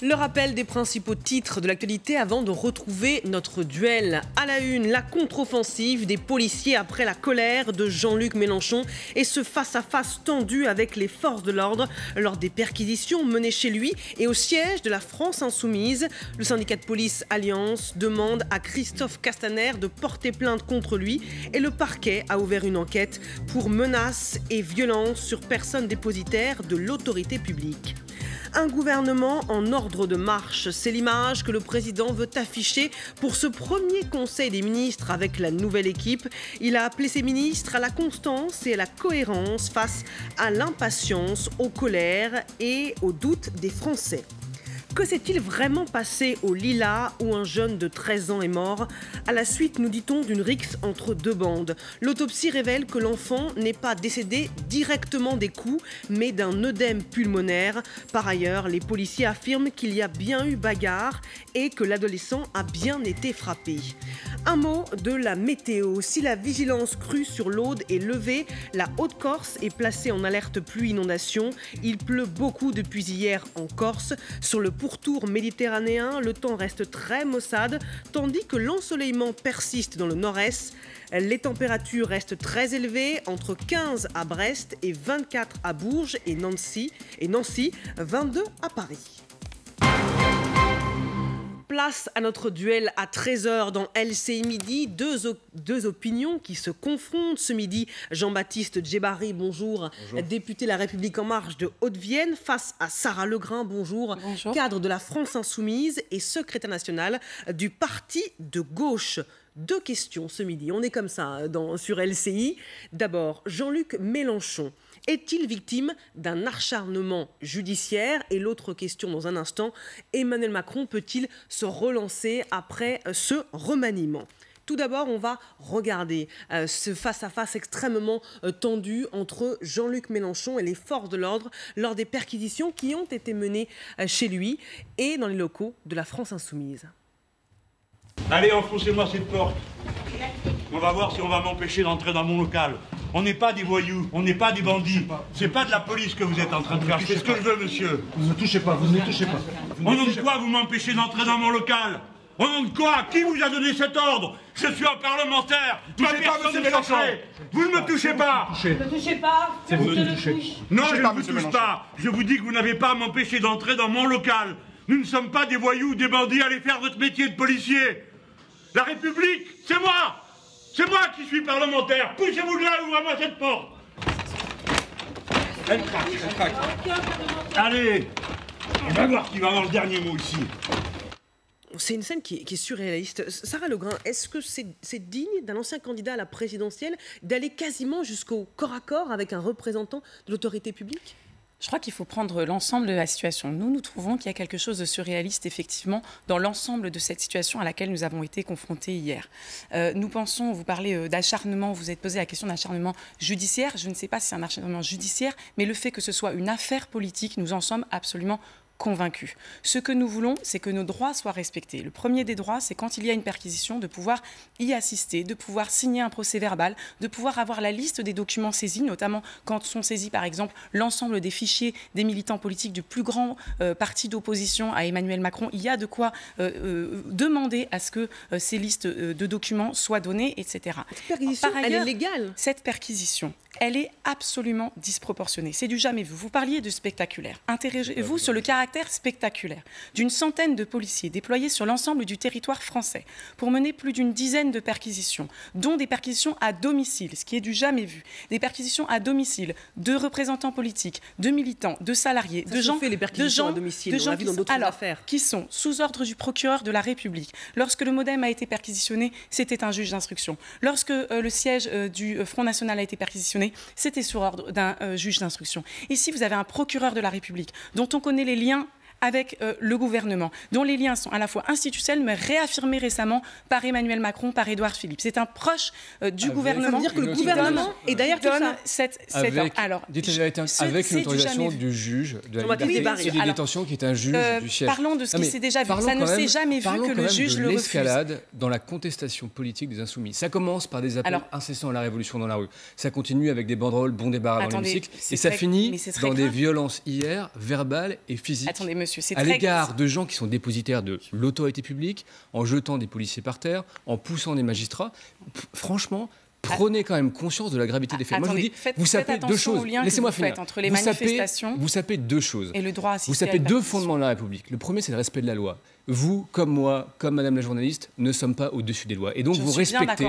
Le rappel des principaux titres de l'actualité avant de retrouver notre duel. À la une, la contre-offensive des policiers après la colère de Jean-Luc Mélenchon et ce face-à-face tendu avec les forces de l'ordre lors des perquisitions menées chez lui et au siège de la France Insoumise. Le syndicat de police Alliance demande à Christophe Castaner de porter plainte contre lui et le parquet a ouvert une enquête pour menaces et violences sur personnes dépositaires de l'autorité publique. Un gouvernement en ordre de marche, c'est l'image que le président veut afficher pour ce premier conseil des ministres avec la nouvelle équipe. Il a appelé ses ministres à la constance et à la cohérence face à l'impatience, aux colères et aux doutes des Français. Que s'est-il vraiment passé au Lilas où un jeune de 13 ans est mort à la suite, nous dit-on, d'une rixe entre deux bandes? L'autopsie révèle que l'enfant n'est pas décédé directement des coups, mais d'un œdème pulmonaire. Par ailleurs, les policiers affirment qu'il y a bien eu bagarre et que l'adolescent a bien été frappé. Un mot de la météo. Si la vigilance crue sur l'Aude est levée, la Haute-Corse est placée en alerte pluie-inondation. Il pleut beaucoup depuis hier en Corse. Sur le pourtour méditerranéen, le temps reste très maussade, tandis que l'ensoleillement persiste dans le nord-est. Les températures restent très élevées, entre 15 à Brest et 24 à Bourges et Nancy, 22 à Paris. Place à notre duel à 13h dans LCI Midi. Deux opinions qui se confrontent ce midi. Jean-Baptiste Djebari, bonjour. Bonjour. Député La République En Marche de Haute-Vienne, face à Sarah Legrain, bonjour. Bonjour. Cadre de la France Insoumise et secrétaire nationale du parti de gauche. Deux questions ce midi, on est comme ça sur LCI. D'abord, Jean-Luc Mélenchon est-il victime d'un acharnement judiciaire? Et l'autre question dans un instant, Emmanuel Macron peut-il se relancer après ce remaniement? Tout d'abord, on va regarder ce face-à-face extrêmement tendu entre Jean-Luc Mélenchon et les forces de l'ordre lors des perquisitions qui ont été menées chez lui et dans les locaux de la France Insoumise. Allez, enfoncez-moi cette porte. On va voir si on va m'empêcher d'entrer dans mon local. On n'est pas des voyous, on n'est pas des bandits. C'est pas de la police que vous êtes en train de faire. C'est ce que je veux, monsieur. Vous ne touchez pas, vous ne touchez pas. Au nom de quoi vous m'empêchez d'entrer dans mon local? Au nom de quoi? Qui vous a donné cet ordre? Je suis un parlementaire. Touchez pas, monsieur Mélenchon. Vous ne me touchez pas. Ne me touchez pas. C'est vous qui touchez. Non, je ne vous touche pas. Je vous dis que vous n'avez pas à m'empêcher d'entrer dans mon local. Nous ne sommes pas des voyous ou des bandits. Allez faire votre métier de policier. La République, c'est moi. C'est moi qui suis parlementaire. Poussez-vous de là, ouvrez-moi cette porte. Elle craque, elle craque. Allez, on va voir qui va avoir le dernier mot ici. C'est une scène qui est surréaliste. Sarah Legrain, est-ce que c'est digne d'un ancien candidat à la présidentielle d'aller quasiment jusqu'au corps à corps avec un représentant de l'autorité publique ? Je crois qu'il faut prendre l'ensemble de la situation. Nous trouvons qu'il y a quelque chose de surréaliste, effectivement, dans l'ensemble de cette situation à laquelle nous avons été confrontés hier. Nous pensons, vous parlez d'acharnement, vous êtes posé la question d'acharnement judiciaire. Je ne sais pas si c'est un acharnement judiciaire, mais le fait que ce soit une affaire politique, nous en sommes absolument convaincus. Ce que nous voulons, c'est que nos droits soient respectés. Le premier des droits, c'est quand il y a une perquisition, de pouvoir y assister, de pouvoir signer un procès-verbal, de pouvoir avoir la liste des documents saisis, notamment quand sont saisis, par exemple, l'ensemble des fichiers des militants politiques du plus grand parti d'opposition à Emmanuel Macron. Il y a de quoi demander à ce que ces listes de documents soient données, etc. Cette perquisition, elle est légale. Cette perquisition, elle est absolument disproportionnée. C'est du jamais vu. Vous parliez de spectaculaire. Interrogez-vous sur le caractère spectaculaire d'une centaine de policiers déployés sur l'ensemble du territoire français pour mener plus d'une dizaine de perquisitions, dont des perquisitions à domicile, ce qui est du jamais vu. Des perquisitions à domicile de représentants politiques, de militants, de salariés, de gens qui sont sous ordre du procureur de la République. Lorsque le MoDem a été perquisitionné, c'était un juge d'instruction. Lorsque le siège du Front National a été perquisitionné, c'était sur ordre d'un juge d'instruction. Ici, vous avez un procureur de la République dont on connaît les liens avec le gouvernement, dont les liens sont à la fois institutionnels, mais réaffirmés récemment par Emmanuel Macron, par Édouard Philippe. C'est un proche du gouvernement. Ça veut dire que le gouvernement est derrière tout ça. Avec l'autorisation du juge de la liberté de détention, qui est un juge du siège. Parlons de ce qui s'est déjà vu. Ça ne s'est jamais vu que le juge le refuse. L'escalade dans la contestation politique des Insoumis. Ça commence par des appels incessants à la révolution dans la rue. Ça continue avec des banderoles, bon débarras dans l'hémicycle. Et ça finit dans des violences hier, verbales et physiques. Attendez, monsieur. À l'égard de gens qui sont dépositaires de l'autorité publique, en jetant des policiers par terre, en poussant des magistrats. Franchement, prenez quand même conscience de la gravité des faits. Attendez, moi, je vous dis, vous sapez deux choses. Laissez-moi finir. Entre les manifestations vous sapez deux choses. Et le droit à assister vous sapez deux fondements de la République. Le premier, c'est le respect de la loi. Vous, comme moi, comme Madame la journaliste, ne sommes pas au-dessus des lois. Et donc, vous respectez.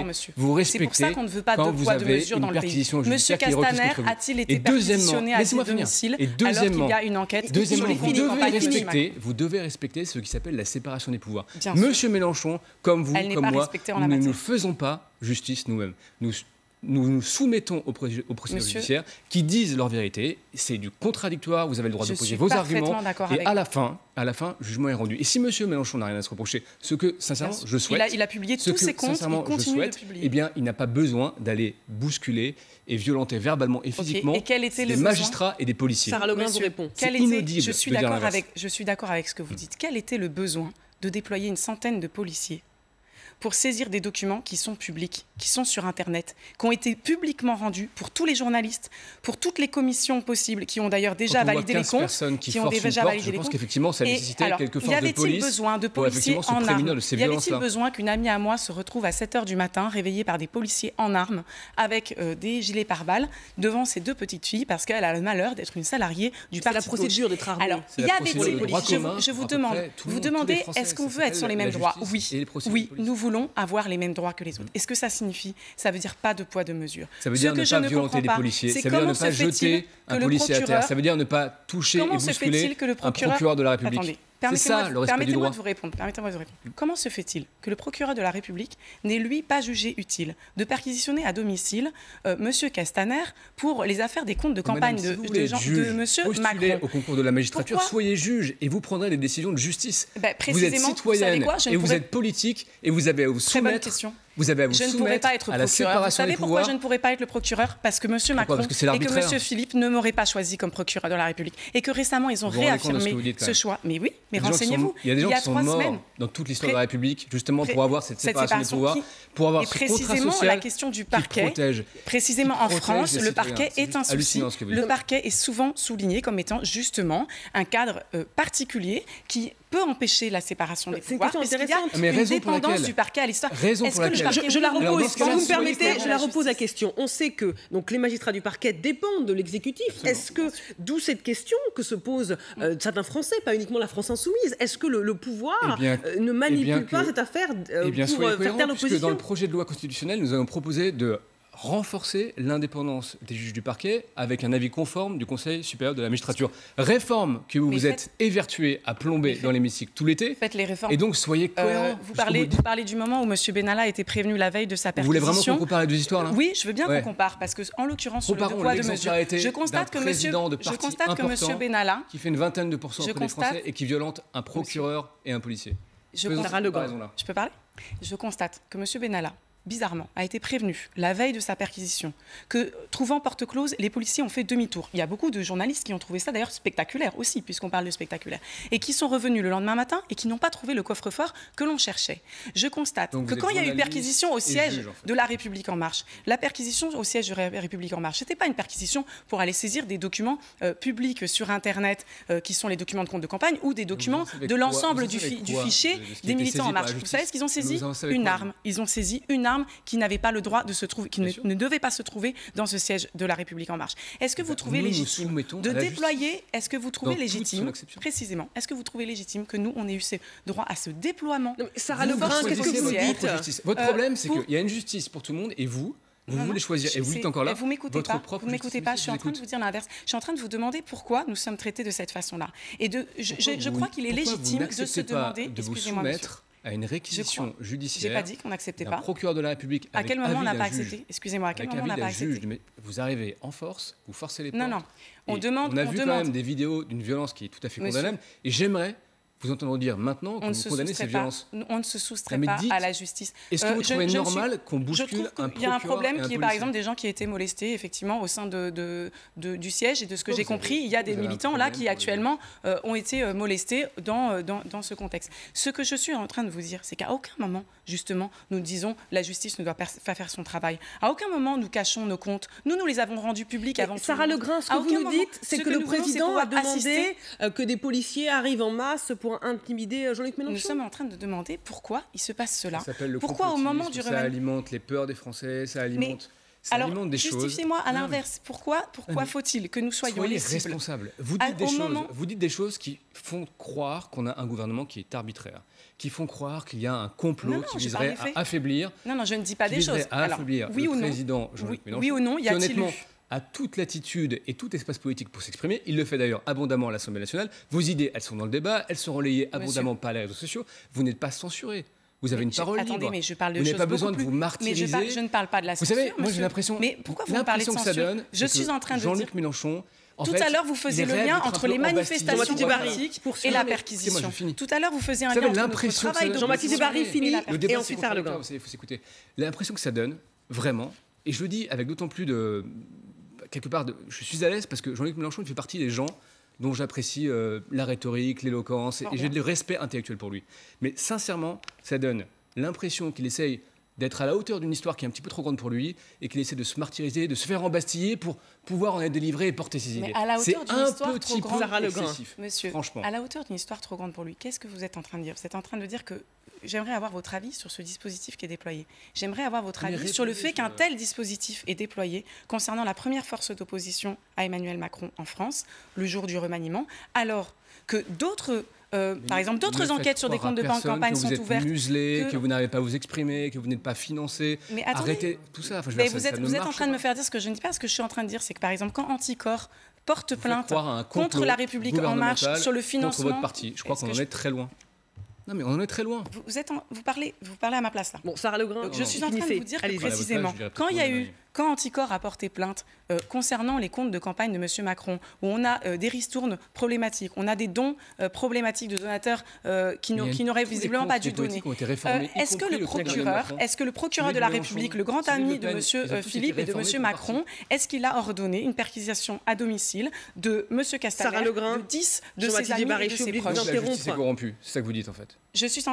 C'est pour ça qu'on ne veut pas de poids de mesure dans le pays. Monsieur Castaner a-t-il été perquisitionné à son domicile alors qu'il y a une enquête? Deuxièmement, vous devez respecter ce qui s'appelle la séparation des pouvoirs. Monsieur Mélenchon, comme vous, comme moi, nous ne faisons pas justice nous-mêmes. Nous nous soumettons aux procédures judiciaires qui disent leur vérité. C'est du contradictoire. Vous avez le droit d'opposer vos arguments. Et à la fin, jugement est rendu. Et si M. Mélenchon n'a rien à se reprocher, ce que, sincèrement, je souhaite... Il a publié tous ses comptes, il continue de publier. Eh bien, il n'a pas besoin d'aller bousculer et violenter verbalement et physiquement des magistrats et des policiers. Sarah Legrand vous répond. C'est inaudible je suis d'accord avec ce que vous dites. Quel était le besoin de déployer une centaine de policiers pour saisir des documents qui sont publics, qui sont sur Internet, qui ont été publiquement rendus pour tous les journalistes, pour toutes les commissions possibles, qui ont d'ailleurs déjà validé les comptes, qui ont déjà validé les comptes. Je pense qu'effectivement, ça nécessitait quelques forces de police. Y avait-il besoin de policiers en armes? Y avait-il besoin qu'une amie à moi se retrouve à 7h du matin, réveillée par des policiers en armes, avec des gilets pare-balles, devant ses deux petites filles, parce qu'elle a le malheur d'être une salariée du parti de gauche. C'est la procédure d'être armée. Alors, y avait-il... Je vous demandez, est-ce qu'on veut être sur les mêmes droits? Oui, nous voulons avoir les mêmes droits que les autres. Est-ce que ça signifie? Ça veut dire pas de poids de mesure. Ça veut dire ne pas violenter les policiers. Ça veut dire ne pas jeter un policier à terre. Ça veut dire ne pas toucher et bousculer un procureur de la République. C'est ça le respect du droit. Permettez-moi de vous répondre. Comment se fait-il que le procureur de la République n'ait, lui, pas jugé utile de perquisitionner à domicile M. Castaner pour les affaires des comptes de campagne de M. Macron? Au concours de la magistrature, soyez juge et vous prendrez les décisions de justice. Vous êtes citoyenne et vous êtes politique et vous avez à vous soumettre. Vous avez à vous soumettre à la séparation des pouvoirs. Vous savez pourquoi je ne pourrais pas être le procureur? Parce que M. Macron et que M. Philippe ne m'auraient pas choisi comme procureur de la République. Et que récemment, ils ont réaffirmé ce choix. Mais oui, mais renseignez-vous. Il y a des gens qui sont morts dans toute l'histoire de la République, justement pour avoir cette séparation des pouvoirs, pour avoir ce contrat social la question du parquet, précisément en France, le parquet est un souci. Le parquet est souvent souligné comme étant justement un cadre particulier qui peut empêcher la séparation des pouvoirs. C'est une question intéressante. Une dépendance du parquet à l'histoire. Je la repose. Si vous me permettez, je la repose la question. On sait que donc, les magistrats du parquet dépendent de l'exécutif. Est-ce que, d'où cette question que se posent certains Français, pas uniquement la France insoumise, est-ce que le pouvoir ne manipule pas cette affaire pour faire taire l'opposition? Dans le projet de loi constitutionnelle, nous avons proposé de renforcer l'indépendance des juges du parquet avec un avis conforme du Conseil supérieur de la magistrature. Réforme que vous êtes évertué à plomber dans l'hémicycle tout l'été. Faites les réformes. Et donc, soyez cohérents. Vous parlez du moment où M. Benalla a été prévenu la veille de sa perquisition. Vous voulez vraiment qu'on compare les deux histoires, là? Oui, je veux bien qu'on compare, parce que, en l'occurrence, sur le poids de mesure, je constate que M. Benalla... qui fait une vingtaine de pourcents auprès des Français et qui violente un procureur et un policier. Je peux parler? Je constate que M. Benalla, bizarrement, a été prévenu la veille de sa perquisition que, trouvant porte close, les policiers ont fait demi-tour. Il y a beaucoup de journalistes qui ont trouvé ça d'ailleurs spectaculaire aussi, puisqu'on parle de spectaculaire, et qui sont revenus le lendemain matin et qui n'ont pas trouvé le coffre-fort que l'on cherchait. Je constate que quand il y a eu perquisition au siège de La République En Marche, la perquisition au siège de La République En Marche, ce n'était pas une perquisition pour aller saisir des documents publics sur Internet, qui sont les documents de compte de campagne, ou des documents de l'ensemble du fichier des militants En Marche. Vous savez ce qu'ils ont saisi? Une arme. Ils ont saisi une arme qui n'avait pas le droit de se trouver, qui ne devait pas se trouver dans ce siège de La République En Marche. Est-ce que vous trouvez légitime de déployer, est-ce que vous trouvez légitime, précisément, est-ce que vous trouvez légitime que nous, on ait eu ce droit à ce déploiement? Sarah Legrand, qu'est-ce que vous dites? Votre problème, c'est qu'il y a une justice pour tout le monde et vous voulez choisir, et vous dites encore là, vous m'écoutez pas, je suis en train de vous dire l'inverse. Je suis en train de vous demander pourquoi nous sommes traités de cette façon-là. Et je crois qu'il est légitime de se demander, excusez-moi, monsieur, à une réquisition judiciaire. J'ai pas dit qu'on n'acceptait pas. Procureur de la République. À quel moment on n'a pas accepté? Excusez-moi, à quel moment on n'a pas accepté? Mais vous arrivez en force, vous forcez les portes. Non. On a vu quand même des vidéos d'une violence qui est tout à fait condamnable. Et j'aimerais vous entendons dire maintenant que vous condamnez ces violences. On ne se soustrait pas à la justice. Est-ce que vous trouvez normal qu'on bouscule un procureur? Il y a un problème qui est par exemple des gens qui ont été molestés effectivement au sein du siège, et de ce que j'ai compris, il y a des militants là qui actuellement ont été molestés dans ce contexte. Ce que je suis en train de vous dire, c'est qu'à aucun moment, justement, nous disons la justice ne doit pas faire son travail. À aucun moment, nous cachons nos comptes. Nous les avons rendus publics avant tout. Sarah Legrain, ce que vous nous dites, c'est que le président a demandé que des policiers arrivent en masse pour intimider Jean-Luc Mélenchon. Nous sommes en train de demander pourquoi il se passe cela. Ça s'appelle le pourquoi au moment du ça alimente les peurs des Français, ça alimente... Alors, justifiez-moi à l'inverse. Pourquoi faut-il que nous soyons les cibles? Responsables. Vous dites des choses qui font croire qu'on a un gouvernement qui est arbitraire, qui font croire qu'il y a un complot qui viserait à affaiblir... Non, je ne dis pas des choses. Affaiblir le président Jean-Luc Mélenchon. Oui ou non, y a-t-il eu a toute latitude et tout espace politique pour s'exprimer. Il le fait d'ailleurs abondamment à l'Assemblée nationale. Vos idées, elles sont dans le débat, elles sont relayées abondamment par les réseaux sociaux. Vous n'êtes pas censuré. Vous avez une parole libre. Attendez, mais je parle de choses beaucoup plus... Vous n'avez pas besoin de vous martyriser. Mais je ne parle pas de la censure, Vous savez, moi j'ai l'impression... Mais pourquoi vous me parlez de censure? Je suis en train de dire... Jean-Luc Mélenchon... Tout à l'heure, vous faisiez le lien entre les manifestations politiques et la perquisition. Tout à l'heure, vous faisiez un lien entre notre travail. Jean-Baptiste Barry finit et ensuite Sarah Legrain. Il faut s'écouter. L'impression que ça donne, vraiment, et je le dis avec d'autant plus de... Quelque part, je suis à l'aise parce que Jean-Luc Mélenchon, il fait partie des gens dont j'apprécie la rhétorique, l'éloquence, et j'ai du respect intellectuel pour lui. Mais sincèrement, ça donne l'impression qu'il essaye d'être à la hauteur d'une histoire qui est un petit peu trop grande pour lui, et qu'il essaie de se martyriser, de se faire embastiller pour pouvoir en être délivré et porter ses idées. À la hauteur d'une histoire trop grande, excessif, monsieur, franchement. À la hauteur d'une histoire trop grande pour lui, qu'est-ce que vous êtes en train de dire? Vous êtes en train de dire que j'aimerais avoir votre avis sur ce dispositif qui est déployé. J'aimerais avoir votre avis sur le fait qu'un tel dispositif est déployé concernant la première force d'opposition à Emmanuel Macron en France, le jour du remaniement, alors que d'autres... par exemple, d'autres enquêtes sur des comptes de campagne sont ouvertes. Que vous êtes muselé, que vous n'arrivez pas à vous exprimer, que vous n'êtes pas financé. Mais attendez, arrêtez tout ça. Enfin, vous êtes en train de me faire dire ce que je ne dis pas. Ce que je suis en train de dire, c'est que par exemple, quand Anticor porte plainte contre la République En Marche sur le financement... Contre votre parti. Je crois qu'on en est très loin. Non, mais on en est très loin. Vous parlez à ma place là. Bon, Sarah Legrain, je suis en train de vous dire que précisément, quand Anticor a porté plainte concernant les comptes de campagne de M. Macron, où on a des ristournes problématiques, on a des dons problématiques de donateurs qui n'auraient visiblement pas dû donner. Est-ce que le procureur de la République, le grand ami de M. Philippe et de M. Macron, est-ce qu'il a ordonné une perquisition à domicile de M. Castaner, de 10 de ses amis et de ses proches? La justice est corrompue, c'est ça que vous dites en fait.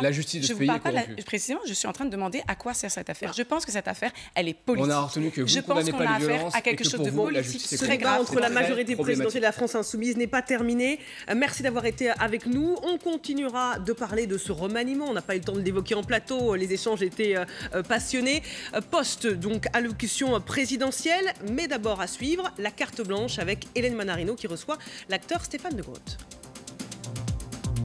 La justice de ce pays est corrompue. Précisément, je suis en train de demander à quoi sert cette affaire. Je pense que cette affaire, elle est politique. On a retenu que vous ne condamnez pas les violences à quelque chose de politique. Ce débat entre la majorité présidentielle et la France insoumise n'est pas terminé. Merci d'avoir été avec nous. On continuera de parler de ce remaniement. On n'a pas eu le temps de l'évoquer en plateau. Les échanges étaient passionnés. Poste donc allocution présidentielle. Mais d'abord à suivre, la carte blanche avec Hélène Manarino qui reçoit l'acteur Stéphane de Groot.